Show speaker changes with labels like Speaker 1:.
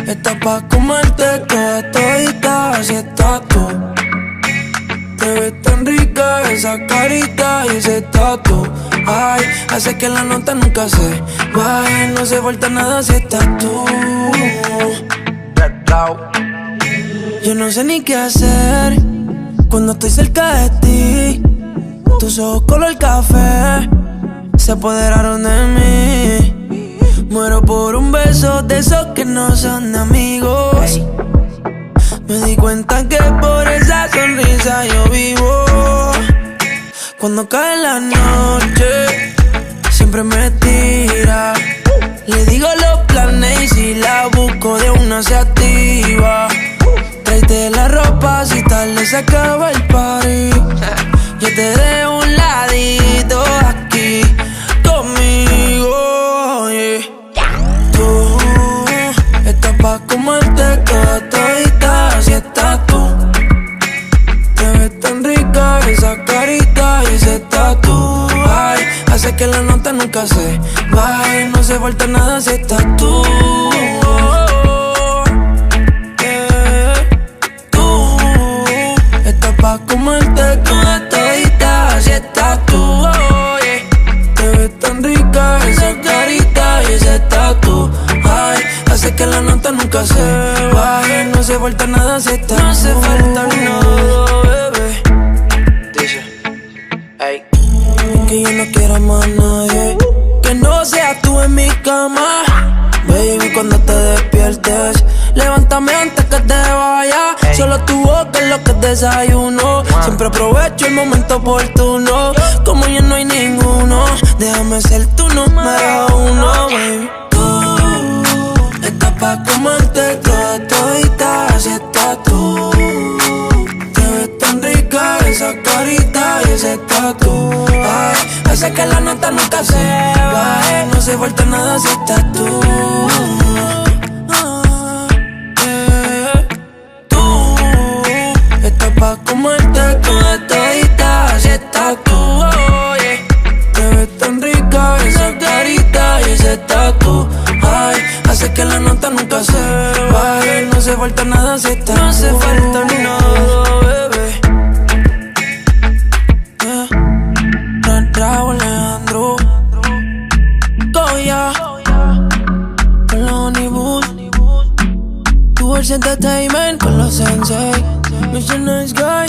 Speaker 1: Está pa' comerte toda todita si estás tú. Te ves tan rica esa carita y ese tatu. Ay, hace que la nota nunca se baje. No se falta nada si estás tú. Yo no sé ni qué hacer cuando estoy cerca de ti. Tus ojos color café se apoderaron de mí. Muero por un beso de esos que no son de amigos. Me di cuenta que por esa sonrisa yo vivo. Cuando cae la noche, siempre me tira. Le digo los planes y si la busco de una se activa. Tráete la ropa si tarde se acaba el party. Yo te dejo un ladito aquí conmigo, yeah. Tú estás pa' comerte toda todita si estás tú. Te ves tan rica esa carita y ese tatu. Ay, hace que la nota nunca se baje. No se falta nada si estás tú. Tú estás pa' comerte toda todita si estás tú. Oh, yeah. Te ves tan rica esa carita y ese tatu. Ay, hace que la nota nunca se baje. No se falta nada si estás tú. No se falta nada, bebé. Dice, ay, que yo no quiero más nadie que no seas tú en mi cama. Baby, cuando te despiertes, levántame antes que te vayas. Solo tu boca es lo que desayuno. Siempre aprovecho el momento oportuno. Como ya no hay ninguno, déjame ser tu número uno, baby. Tú estás pa' comerte toda todita si estás tú. Te ves tan rica esa carita y ese tatu. Ay, hace que la nota nunca se baje. No se falta nada si estás tú. Tú estás pa' comerte toda todita si estás tú. Oh, yeah. Te ves tan rica esa carita y ese tatu. Ay, hace que la nota nunca se baje. No se falta nada si estás tú. No se falta nada, bebé. Raúl Alejandro Goya con los Honeywood, Tours Entertainment con los Sensei, Mr. Nice Guy.